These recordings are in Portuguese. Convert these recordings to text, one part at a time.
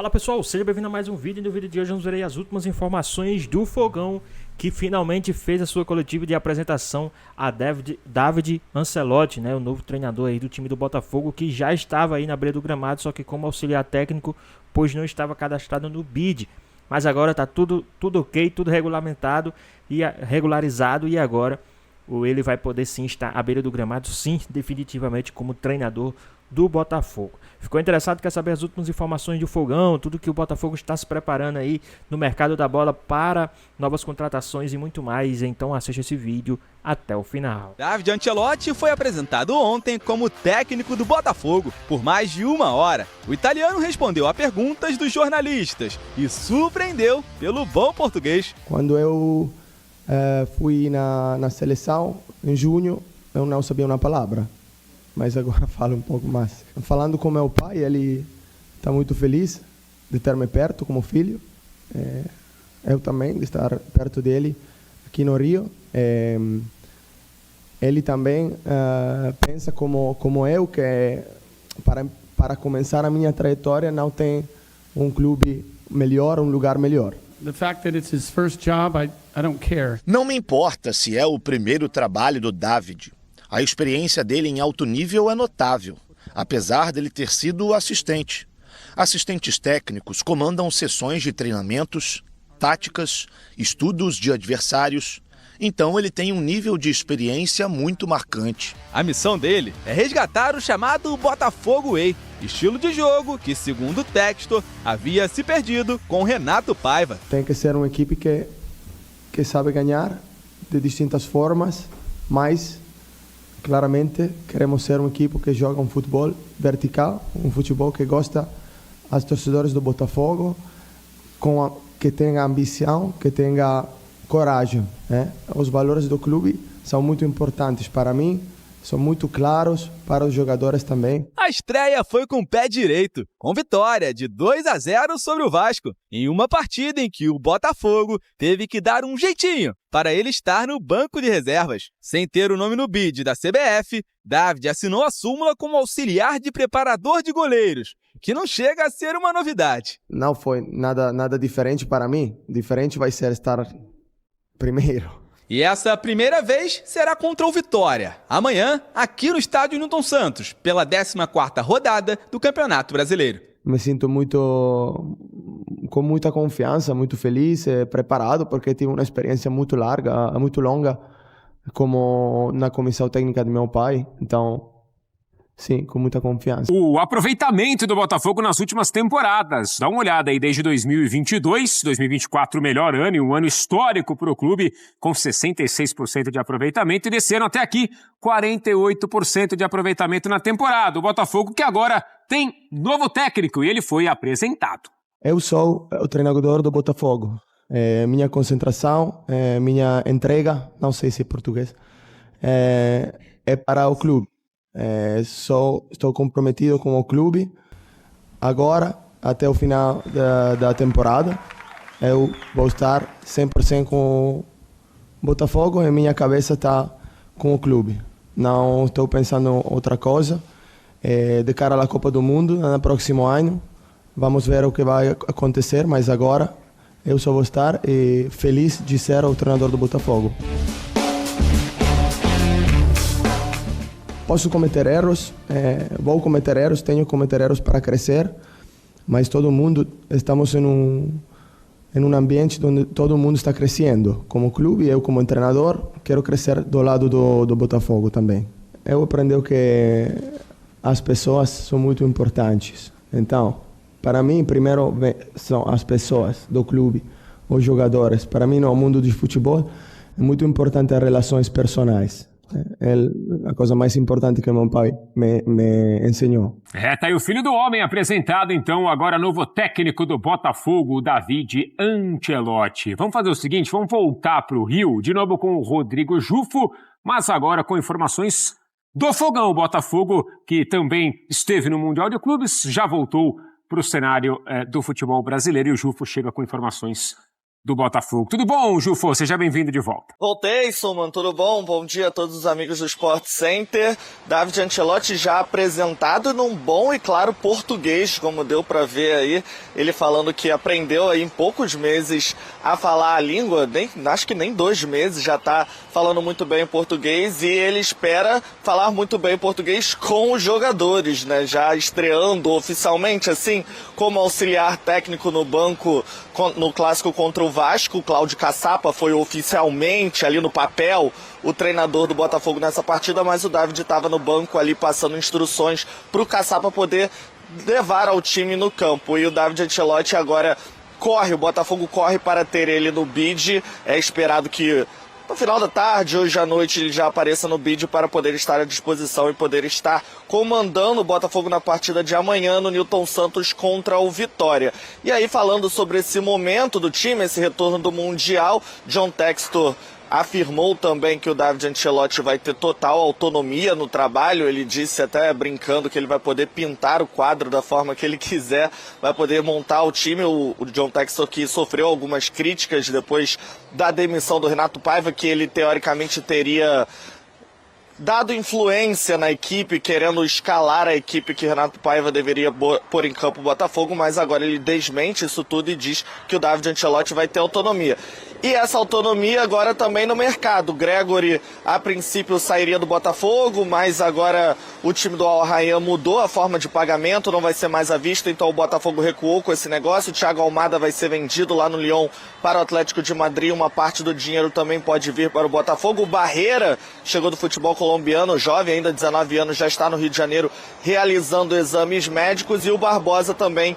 Fala pessoal, seja bem-vindo a mais um vídeo. No vídeo de hoje vamos ver aí as últimas informações do Fogão, que finalmente fez a sua coletiva de apresentação a David Ancelotti, né, o novo treinador aí do time do Botafogo, que já estava aí na beira do gramado, só que como auxiliar técnico, pois não estava cadastrado no BID. Mas agora tá tudo ok, tudo regulamentado e regularizado, e agora ele vai poder sim estar à beira do gramado, sim, definitivamente como treinador do Botafogo. Ficou interessado, quer saber as últimas informações do Fogão, tudo que o Botafogo está se preparando aí no mercado da bola para novas contratações e muito mais? Então assista esse vídeo até o final. David Ancelotti foi apresentado ontem como técnico do Botafogo por mais de uma hora. O italiano respondeu a perguntas dos jornalistas e surpreendeu pelo bom português. Quando eu fui na seleção em junho, eu não sabia uma palavra, mas agora falo um pouco mais. Falando com meu pai, ele está muito feliz de ter me perto como filho. Eu também, de estar perto dele aqui no Rio. Ele também pensa como eu, que para começar a minha trajetória não tem um clube melhor, um lugar melhor. The fact that it's his first job, I don't care. Não me importa se é o primeiro trabalho do David. A experiência dele em alto nível é notável, apesar dele ter sido assistente. Assistentes técnicos comandam sessões de treinamentos, táticas, estudos de adversários. Então ele tem um nível de experiência muito marcante. A missão dele é resgatar o chamado Botafogo Way, estilo de jogo que, segundo o texto, havia se perdido com Renato Paiva. Tem que ser uma equipe que sabe ganhar de distintas formas, mas claramente queremos ser uma equipe que joga um futebol vertical, um futebol que gosta aos torcedores do Botafogo, que tenha ambição, que tenha coragem, né? Os valores do clube são muito importantes para mim, são muito claros para os jogadores também. A estreia foi com o pé direito, com vitória de 2-0 sobre o Vasco, em uma partida em que o Botafogo teve que dar um jeitinho para ele estar no banco de reservas. Sem ter o nome no bid da CBF, David assinou a súmula como auxiliar de preparador de goleiros, que não chega a ser uma novidade. Não foi nada diferente para mim. Diferente vai ser estar primeiro. E essa primeira vez será contra o Vitória, amanhã, aqui no estádio Newton Santos, pela 14ª rodada do Campeonato Brasileiro. Me sinto com muita confiança, muito feliz, preparado, porque tive uma experiência muito longa, como na comissão técnica do meu pai. Então, sim, com muita confiança. O aproveitamento do Botafogo nas últimas temporadas. Dá uma olhada aí desde 2022, 2024 o melhor ano e um ano histórico para o clube, com 66% de aproveitamento, e desceram até aqui 48% de aproveitamento na temporada. O Botafogo que agora tem novo técnico e ele foi apresentado. Eu sou o treinador do Botafogo. Minha concentração, minha entrega, não sei se é português, é para o clube. Estou comprometido com o clube. Agora, até o final da temporada, eu vou estar 100% com o Botafogo e minha cabeça está com o clube. Não estou pensando em outra coisa. De cara à Copa do Mundo, no próximo ano, vamos ver o que vai acontecer, mas agora eu só vou estar feliz de ser o treinador do Botafogo. Posso cometer erros, vou cometer erros, tenho que cometer erros para crescer, mas todo mundo, estamos em um ambiente onde todo mundo está crescendo. Como clube, eu como treinador, quero crescer do lado do Botafogo também. Eu aprendi que as pessoas são muito importantes. Então, para mim, primeiro são as pessoas do clube, os jogadores. Para mim, no mundo de futebol, é muito importante as relações personais. É a coisa mais importante que meu pai me ensinou. Tá aí o filho do homem apresentado, então, agora novo técnico do Botafogo, o David Ancelotti. Vamos fazer o seguinte, vamos voltar para o Rio, de novo com o Rodrigo Jufo, mas agora com informações do Fogão. O Botafogo, que também esteve no Mundial de Clubes, já voltou para o cenário do futebol brasileiro, e o Jufo chega com informações do Botafogo. Tudo bom, Jufô? Seja bem-vindo de volta. Voltei, Suman, tudo bom? Bom dia a todos os amigos do Sport Center. David Ancelotti já apresentado num bom e claro português, como deu pra ver aí. Ele falando que aprendeu aí em poucos meses a falar a língua, acho que nem 2 meses, já tá falando muito bem português, e ele espera falar muito bem português com os jogadores, né? Já estreando oficialmente, assim, como auxiliar técnico no banco no clássico contra o Vasco. O Cláudio Caçapa foi oficialmente ali no papel o treinador do Botafogo nessa partida, mas o David estava no banco ali passando instruções para o Caçapa poder levar ao time no campo. E o David Ancelotti agora o Botafogo corre para ter ele no bid. É esperado que no final da tarde, hoje à noite, ele já apareça no bid para poder estar à disposição e poder estar comandando o Botafogo na partida de amanhã no Newton Santos contra o Vitória. E aí, falando sobre esse momento do time, esse retorno do Mundial, John Textor afirmou também que o David Ancelotti vai ter total autonomia no trabalho. Ele disse, até brincando, que ele vai poder pintar o quadro da forma que ele quiser, vai poder montar o time. O John Textor, que sofreu algumas críticas depois da demissão do Renato Paiva, que ele teoricamente teria dado influência na equipe, querendo escalar a equipe que Renato Paiva deveria pôr em campo o Botafogo, mas agora ele desmente isso tudo e diz que o David Ancelotti vai ter autonomia. E essa autonomia agora também no mercado. Gregory, a princípio, sairia do Botafogo, mas agora o time do Al Rayyan mudou a forma de pagamento, não vai ser mais à vista, então o Botafogo recuou com esse negócio. O Thiago Almada vai ser vendido lá no Lyon para o Atlético de Madrid, uma parte do dinheiro também pode vir para o Botafogo. O Barreira chegou do futebol colombiano, jovem, ainda 19 anos, já está no Rio de Janeiro realizando exames médicos, e o Barbosa também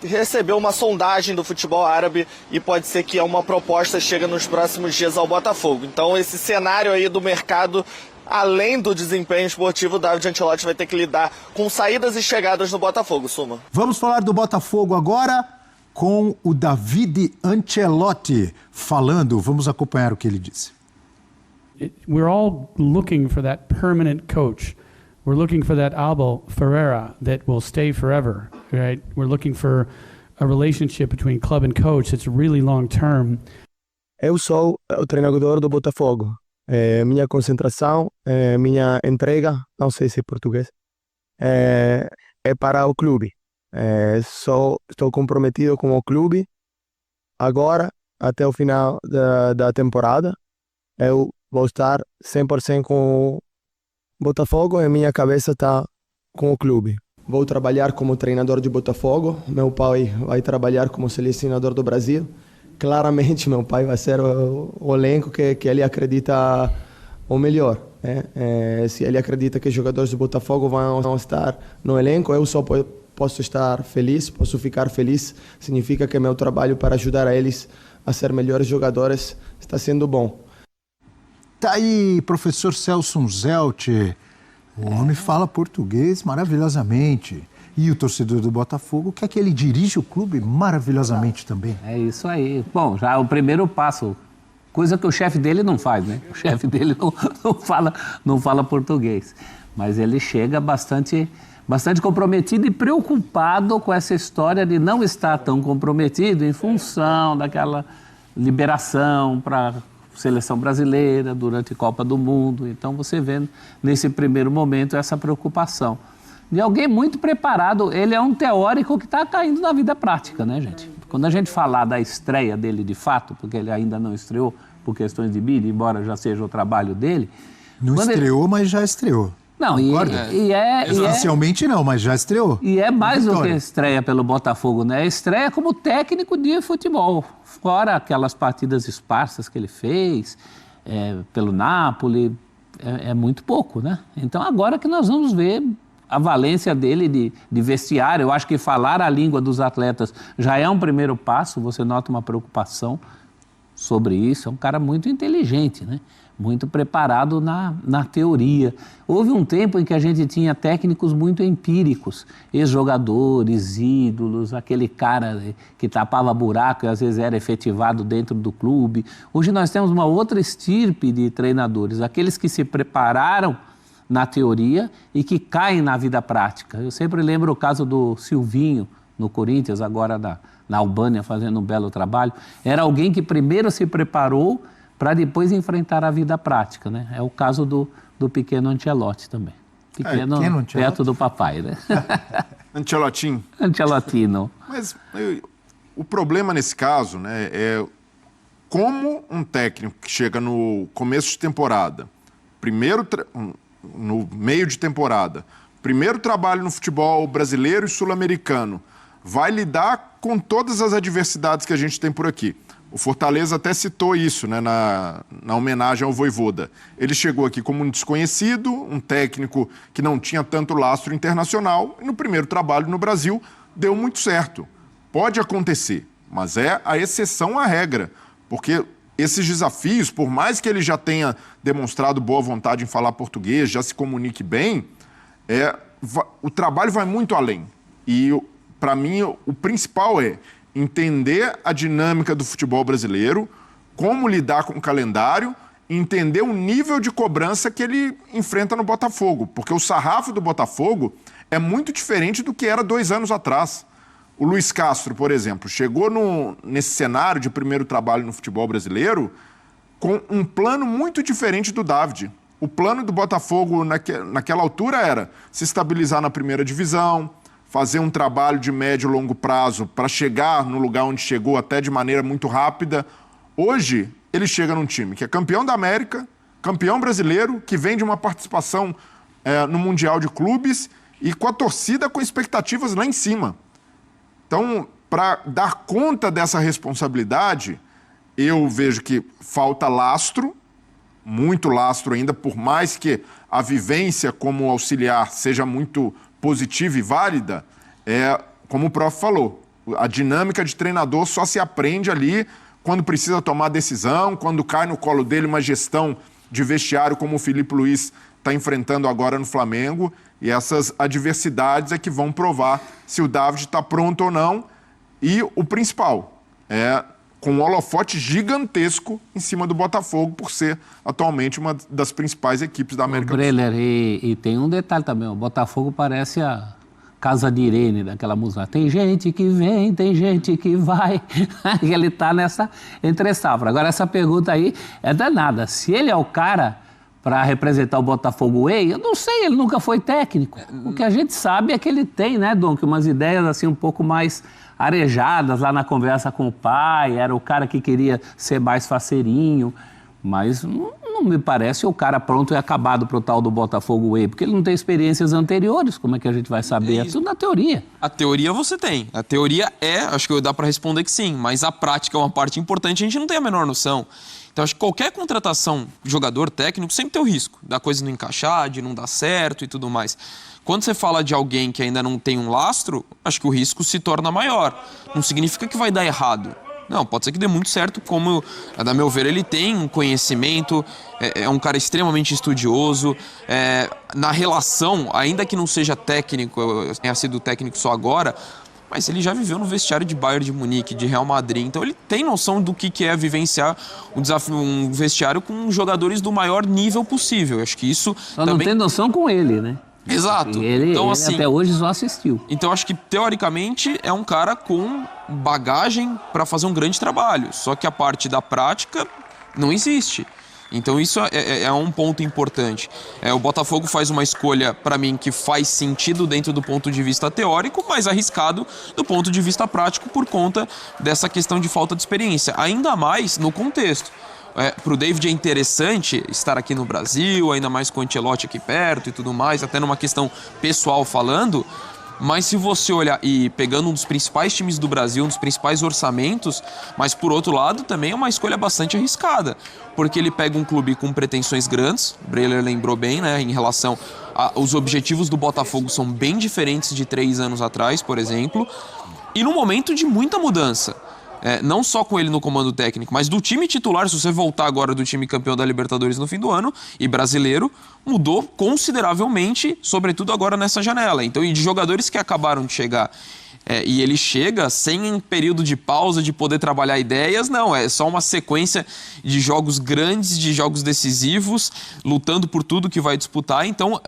recebeu uma sondagem do futebol árabe e pode ser que uma proposta chegue nos próximos dias ao Botafogo. Então esse cenário aí do mercado, além do desempenho esportivo, o David Ancelotti vai ter que lidar com saídas e chegadas no Botafogo, Suma. Vamos falar do Botafogo agora com o David Ancelotti falando. Vamos acompanhar o que ele disse. We're all looking for that permanent coach. We're looking for that Abel Ferreira that will stay forever, right? We're looking for a relationship between club and coach that's really long term. Eu sou o treinador do Botafogo. Minha concentração, minha entrega, não sei se é português, é para o clube. Estou comprometido com o clube. Agora, até o final da temporada, eu vou estar 100% com o Botafogo e minha cabeça está com o clube. Vou trabalhar como treinador de Botafogo. Meu pai vai trabalhar como selecionador do Brasil. Claramente, meu pai vai ser o elenco que ele acredita o melhor. Se ele acredita que os jogadores do Botafogo vão estar no elenco, eu só posso estar feliz, posso ficar feliz. Significa que meu trabalho para ajudar a eles a ser melhores jogadores está sendo bom. Tá aí, professor Celso Zelt. O homem fala português maravilhosamente. E o torcedor do Botafogo quer que ele dirija o clube maravilhosamente também. É isso aí. Bom, já é o primeiro passo, coisa que o chefe dele não faz, né? O chefe dele não fala português. Mas ele chega bastante comprometido e preocupado com essa história de não estar tão comprometido em função daquela liberação para seleção brasileira durante a Copa do Mundo. Então você vê nesse primeiro momento essa preocupação de alguém muito preparado. Ele é um teórico que está caindo na vida prática, né, gente? Quando a gente falar da estreia dele de fato, porque ele ainda não estreou por questões de bid, embora já seja o trabalho dele. Não estreou, mas já estreou. Não, Oficialmente não, mas já estreou. E é mais do que estreia pelo Botafogo, né? Estreia como técnico de futebol. Fora aquelas partidas esparsas que ele fez pelo Napoli, é muito pouco, né? Então agora que nós vamos ver a valência dele de vestiário. Eu acho que falar a língua dos atletas já é um primeiro passo. Você nota uma preocupação sobre isso. É um cara muito inteligente, né? Muito preparado na teoria. Houve um tempo em que a gente tinha técnicos muito empíricos, ex-jogadores, ídolos, aquele cara que tapava buraco e às vezes era efetivado dentro do clube. Hoje nós temos uma outra estirpe de treinadores, aqueles que se prepararam na teoria e que caem na vida prática. Eu sempre lembro o caso do Silvinho, no Corinthians, agora na Albânia, fazendo um belo trabalho. Era alguém que primeiro se preparou para depois enfrentar a vida prática, né? É o caso do pequeno Ancelotti também. Pequeno perto do papai, né? Ancelotino. Mas o problema nesse caso, né, é como um técnico que chega no começo de temporada, no meio de temporada, primeiro trabalho no futebol brasileiro e sul-americano, vai lidar com todas as adversidades que a gente tem por aqui. O Fortaleza até citou isso, né, na homenagem ao Vojvoda. Ele chegou aqui como um desconhecido, um técnico que não tinha tanto lastro internacional, e no primeiro trabalho no Brasil deu muito certo. Pode acontecer, mas é a exceção à regra, porque esses desafios, por mais que ele já tenha demonstrado boa vontade em falar português, já se comunique bem, o trabalho vai muito além. E, para mim, o principal é entender a dinâmica do futebol brasileiro, como lidar com o calendário, entender o nível de cobrança que ele enfrenta no Botafogo, porque o sarrafo do Botafogo é muito diferente do que era 2 anos atrás. O Luiz Castro, por exemplo, chegou nesse cenário de primeiro trabalho no futebol brasileiro com um plano muito diferente do David. O plano do Botafogo naquela altura era se estabilizar na primeira divisão, fazer um trabalho de médio e longo prazo para chegar no lugar onde chegou até de maneira muito rápida. Hoje, ele chega num time que é campeão da América, campeão brasileiro, que vem de uma participação no Mundial de Clubes e com a torcida com expectativas lá em cima. Então, para dar conta dessa responsabilidade, eu vejo que falta lastro, muito lastro ainda, por mais que a vivência como auxiliar seja muito positiva e válida, como o prof falou, a dinâmica de treinador só se aprende ali quando precisa tomar decisão, quando cai no colo dele uma gestão de vestiário como o Filipe Luiz está enfrentando agora no Flamengo, e essas adversidades é que vão provar se o David está pronto ou não, e o principal, com um holofote gigantesco em cima do Botafogo, por ser atualmente uma das principais equipes da América do Sul. Breler, e tem um detalhe também, o Botafogo parece a Casa de Irene, daquela música. Tem gente que vem, tem gente que vai. Ele está nessa entre-safra. Agora, essa pergunta aí é danada. Se ele é o cara para representar o Botafogo Way, eu não sei, ele nunca foi técnico. O que a gente sabe é que ele tem, né, Dom, que umas ideias assim um pouco mais arejadas lá na conversa com o pai, era o cara que queria ser mais faceirinho, mas não me parece o cara pronto e acabado para o tal do Botafogo Way, porque ele não tem experiências anteriores, como é que a gente vai saber? É tudo na teoria. A teoria você tem, a teoria acho que dá para responder que sim, mas a prática é uma parte importante, a gente não tem a menor noção. Então, acho que qualquer contratação de jogador técnico sempre tem o risco da coisa não encaixar, de não dar certo e tudo mais. Quando você fala de alguém que ainda não tem um lastro, acho que o risco se torna maior. Não significa que vai dar errado. Não, pode ser que dê muito certo, como, a meu ver, ele tem um conhecimento, é um cara extremamente estudioso, na relação, ainda que não seja técnico, tenha sido técnico só agora, mas ele já viveu no vestiário de Bayern de Munique, de Real Madrid, então ele tem noção do que é vivenciar um vestiário com jogadores do maior nível possível. Acho que isso só também... não tem noção com ele, né? Exato. Então, assim, até hoje só assistiu. Então acho que teoricamente é um cara com bagagem para fazer um grande trabalho, só que a parte da prática não existe. Então isso é um ponto importante. O Botafogo faz uma escolha, para mim, que faz sentido dentro do ponto de vista teórico, mas arriscado do ponto de vista prático por conta dessa questão de falta de experiência. Ainda mais no contexto. Para o David é interessante estar aqui no Brasil, ainda mais com o Ancelotti aqui perto e tudo mais, até numa questão pessoal falando, mas se você olhar e pegando um dos principais times do Brasil, um dos principais orçamentos, mas por outro lado também é uma escolha bastante arriscada, porque ele pega um clube com pretensões grandes, o Breler lembrou bem, né, em relação aos objetivos do Botafogo são bem diferentes de 3 anos atrás, por exemplo, e num momento de muita mudança. Não só com ele no comando técnico, mas do time titular, se você voltar agora do time campeão da Libertadores no fim do ano, e brasileiro, mudou consideravelmente, sobretudo agora nessa janela. Então, e de jogadores que acabaram de chegar. E ele chega sem período de pausa de poder trabalhar ideias, não, é só uma sequência de jogos grandes, de jogos decisivos, lutando por tudo que vai disputar. Então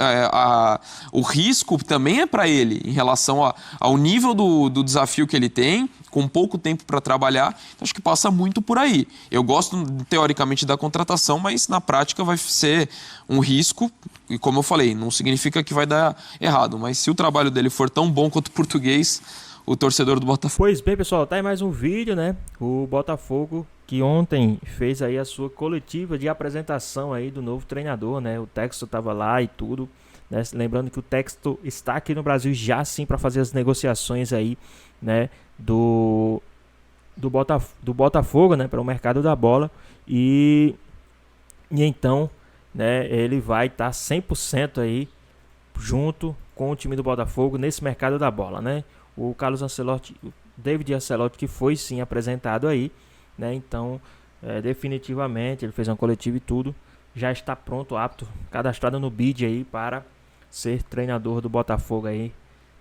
o risco também é para ele em relação ao nível do desafio que ele tem, com pouco tempo para trabalhar. Então, acho que passa muito por aí. Eu gosto teoricamente da contratação, mas na prática vai ser um risco, e como eu falei, não significa que vai dar errado, mas se o trabalho dele for tão bom quanto o português, o torcedor do Botafogo... Pois bem, pessoal, tá aí mais um vídeo, né? O Botafogo, que ontem fez aí a sua coletiva de apresentação aí do novo treinador, né? O Texto tava lá e tudo, né? Lembrando que o Texto está aqui no Brasil já sim para fazer as negociações aí, né? Do Botafogo, né? Para o mercado da bola. E então, né? Ele vai estar 100% aí junto com o time do Botafogo nesse mercado da bola, né? O Carlos Ancelotti, o David Ancelotti, que foi sim apresentado aí, né? Então, definitivamente, ele fez uma coletiva e tudo, já está pronto, apto, cadastrado no BID aí para ser treinador do Botafogo aí,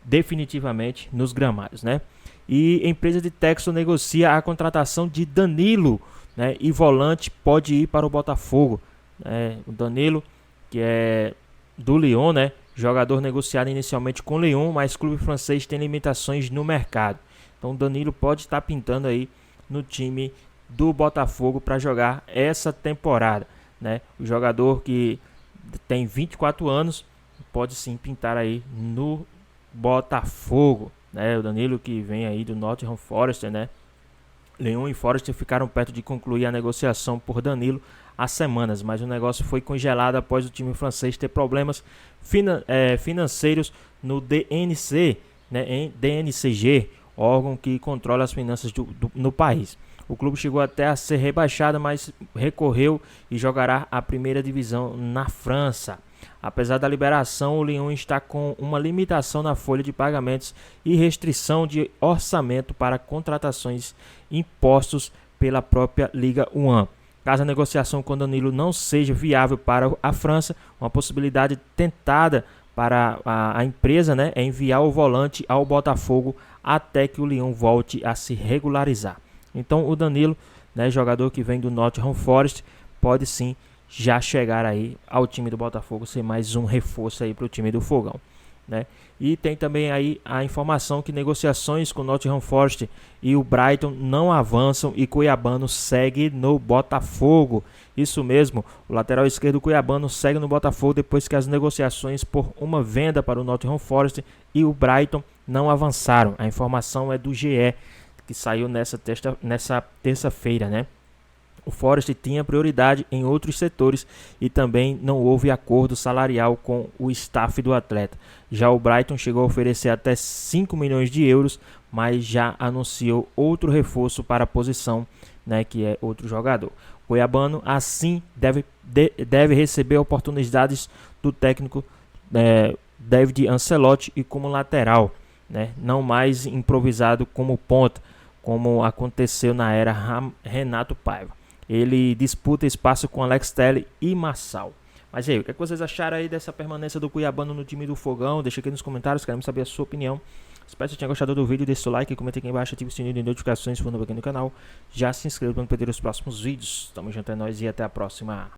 definitivamente nos gramados, né? E a empresa de Texto negocia a contratação de Danilo, né? E volante pode ir para o Botafogo, né? O Danilo, que é do Lyon, né? Jogador negociado inicialmente com o Lyon, mas o clube francês tem limitações no mercado. Então o Danilo pode estar pintando aí no time do Botafogo para jogar essa temporada, né? O jogador que tem 24 anos pode sim pintar aí no Botafogo, né? O Danilo, que vem aí do Nottingham Forest, né? Lyon e Forest ficaram perto de concluir a negociação por Danilo há semanas, mas o negócio foi congelado após o time francês ter problemas financeiros no DNC, né, em DNCG, órgão que controla as finanças no país. O clube chegou até a ser rebaixado, mas recorreu e jogará a primeira divisão na França. Apesar da liberação, o Lyon está com uma limitação na folha de pagamentos e restrição de orçamento para contratações impostos pela própria Liga 1. Caso a negociação com Danilo não seja viável para a França, uma possibilidade tentada para a empresa, né, é enviar o volante ao Botafogo até que o Lyon volte a se regularizar. Então o Danilo, né, jogador que vem do Nottingham Forest, pode sim já chegar aí ao time do Botafogo, ser mais um reforço aí para o time do Fogão, né? E tem também aí a informação que negociações com o Nottingham Forest e o Brighton não avançam e Cuiabano segue no Botafogo. Isso mesmo, o lateral esquerdo Cuiabano segue no Botafogo depois que as negociações por uma venda para o Nottingham Forest e o Brighton não avançaram. A informação é do GE, que saiu nessa terça-feira, né? O Forest tinha prioridade em outros setores e também não houve acordo salarial com o staff do atleta. Já o Brighton chegou a oferecer até 5 milhões de euros, mas já anunciou outro reforço para a posição, né, que é outro jogador. O Cuiabano, assim, deve receber oportunidades do técnico David Ancelotti e como lateral, né, não mais improvisado como ponta, como aconteceu na era Renato Paiva. Ele disputa espaço com Alex Telles e Marçal. Mas aí, o que vocês acharam aí dessa permanência do Cuiabano no time do Fogão? Deixa aqui nos comentários, queremos saber a sua opinião. Espero que você tenha gostado do vídeo, deixe seu like, comente aqui embaixo, ative o sininho de notificações se for novo aqui no canal. Já se inscreva para não perder os próximos vídeos. Tamo junto, é nóis e até a próxima.